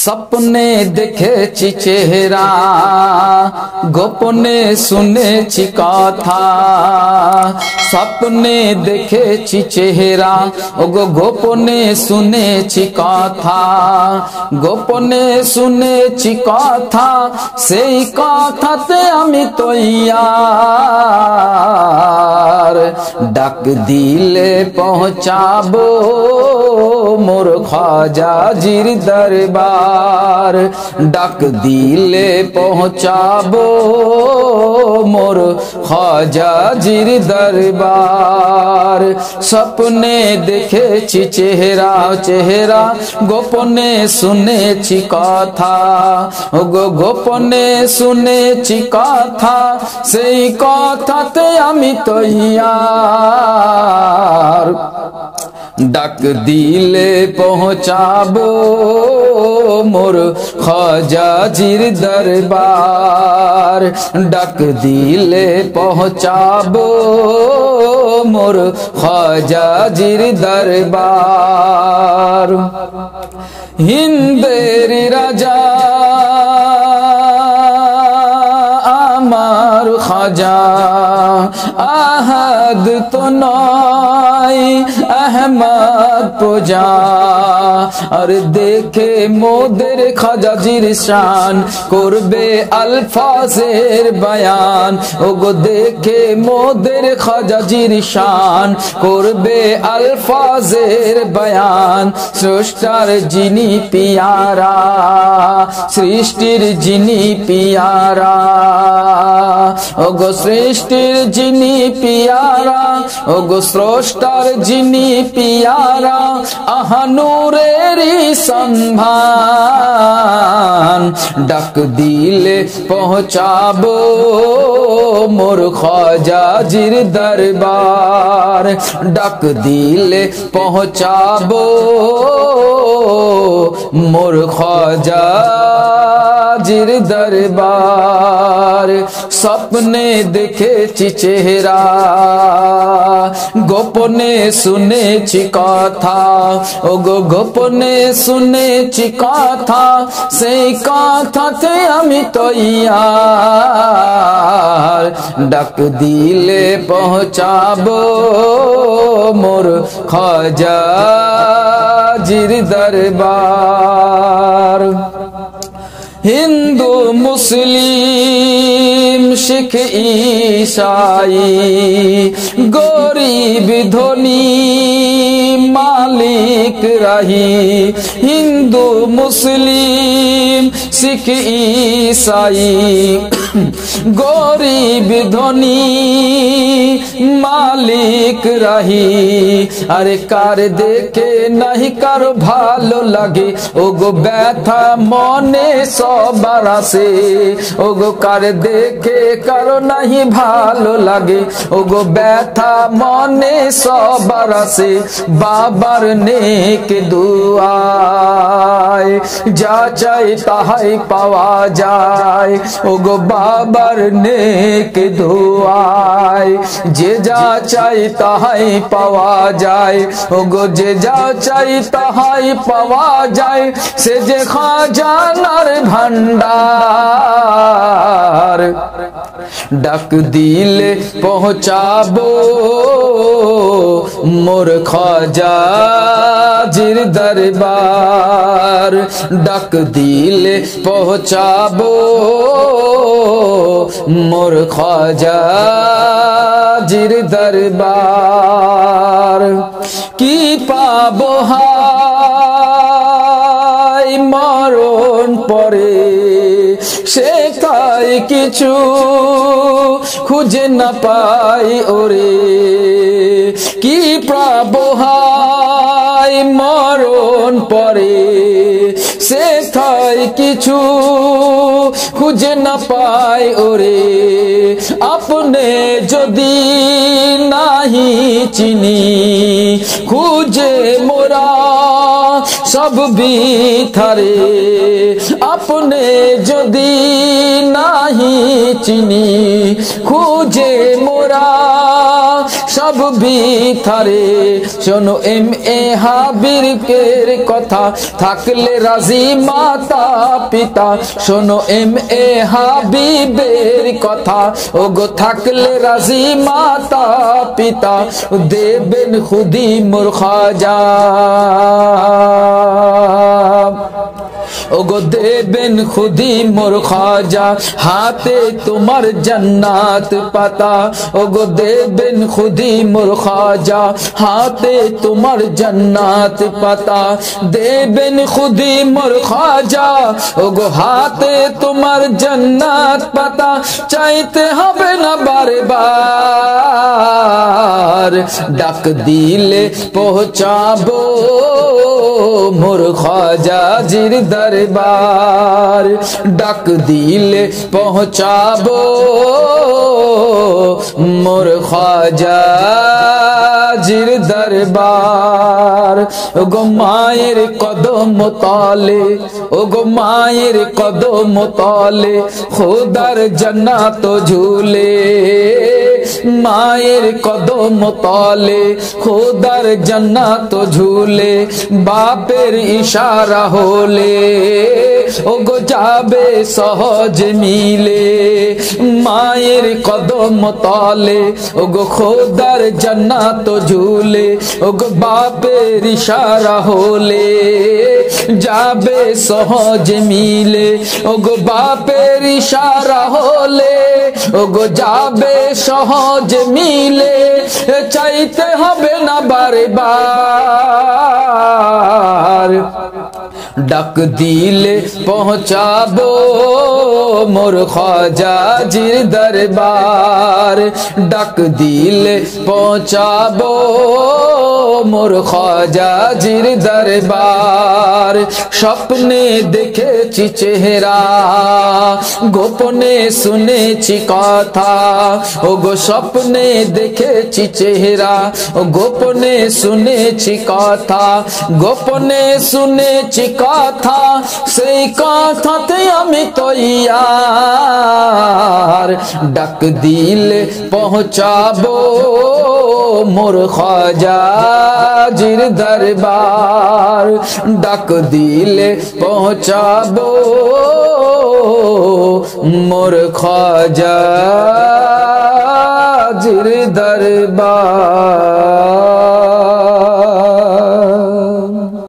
স্বপ্নে দেখেছি চেহারা, গোপনে শুনেছি কথা। স্বপ্নে দেখেছি চেহারা, ওগো গোপনে শুনেছি কথা। গোপনে শুনেছি কথা, সেই কথাতে আমি তৈয়ার। ডাক দিলে পৌঁছাবো মোর খাজাজির দরবার। ডাক দিলে পৌঁছাবো মোর খাজাজির দরবার। স্বপ্নে দেখেছি চেহারা, চেহারা গোপনে শুনেছি কথা। ওগো গোপনে শুনেছি কথা, সেই কথাতে আমি তৈয়ার। ডাক দিলে পৌঁছাবো মোর খাজাজির দরবার। ডাক দিলে পৌঁছাবো মোর খাজাজির দরবার। হিন্দের রাজা আমার খাজা, আহাদ তো নয় আহমদ পূজা। আর দেখে মোদের খাজাজির শান, করবে আলফাজের বয়ান। ওগো দেখে মোদের খাজাজির শান, করবে আলফাজের বয়ান। স্রষ্টার যিনি পিয়ারা, সৃষ্টির যিনি পিয়ারা। ওগো সৃষ্টির যিনি পিয়ারা, ওগো স্রষ্টার যিনি পিয়ারা। আহা নূরেরই সন্ধান, ডাক দিলে পৌঁছাবো মোর খাজাজির দরবার। ডাক দিলে পৌঁছাবো মোর খাজাজির দরবার। স্বপ্নে দেখেছি চেহারা, গোপনে শুনেছি কথা। ওগো গোপনে শুনেছি কথা, সেই কথাতে আমি তৈয়ার। ডাক দিলে পৌঁছাবো মোর খাজাজির দরবার। হিন্দু মুসলিম শিখ ঈসাই, গরিব ধনী মালিক রাহি। হিন্দু মুসলিম শিখ ঈসাই, গরিব ধনী মালিক রাহি। আরে কার দেখে নাহি কারো ভালো লাগে, ওগো ব্যথা মনে সবার আসে। ওগো কার দেখে কারো নাহি ভালো লাগে, ওগো ব্যথা মনে সবার আসে। বাবার নেক দুআয় যা চাই তাহাই পাওয়া যায়। ওগো বাবার নেক দুআয় যে যা চাই তাহাই পাওয়া যায়। ওগো যে যা চাই তাহাই পাওয়া যায়, সে যে খাজানার ভান্ডার। ডাক দিলে পৌঁছাবো মোর খাজাজির দরবার। ডাক দিলে পৌঁছাবো মোর খাজাজির দরবার। কি পাবো হায় মরণ পরে, সে তাই কিছু খুঁজে না পাই ওরে। কি পাবো হায় মরণ পরে, সে তাই কিছু খুঁজে না পাই ওরে। আপনে যদি নাহি চিনি, খুঁজে মোরা সব বিথারে। আপনে যদি নাহি চিনি, খুঁজে মোরা সব ভিথারে শোনো এম এ হাবিবের কথা থাকলে রাজি মাতা পিতা শোনো এম এ হাবিবের কথা ওগো থাকলে রাজি মাতা পিতা দেবেন খুদি মোর খাজা ওগো দেবেন খুদি মোর খাজা হাতে তোমার জান্নাত পাতা ওগো দেবেন খুদি মোর খাজা হাতে তোমার জান্নাত পাতা দেবেন খুদি মোর খাজা ওগো হাতে তোমার জান্নাত পাতা চাইতে হবে না বারে বার ডাক দিলে পৌঁছাবো মোর খাজা জির দরবার ডাক দিলে পৌঁছাবো মোর খাজা জির দরবার ওগো মায়ের কদম তলে ওগো মায়ের কদম তলে খোদার জান্নাত ঝুলে মায়ের কদম তলে খোদার জান্নাত ঝুলে বাপের ইশারা হলে ওগো যাবে সহজ মিলে মায়ের কদম তলে ওগো খোদার জান্নাত ঝুলে ওগো বাপের ইশারা হলে যাবে সহজ মিলে ওগো বাপের ইশারা হলে ওগো যাবে সহজ মিলে চাইতে হবে না বারে বার ডাক দিলে পৌঁছাবো মোর খাজা জির দরবার ডাক দিলে পৌঁছাবো মোর খাজা জির দরবার স্বপ্নে দেখেছি চেহারা গোপনে শুনেছি কথা ওগো স্বপ্নে দেখেছি চেহারা গোপনে শুনেছি কথা গোপনে শুনেছি কথা সেই কথাতে আমি তৈয়ার ডাক দিলে পৌঁছাবো মোর খাজা জির দরবার ডাক দিলে পৌঁছাবো মোর খাজা জির দরবার।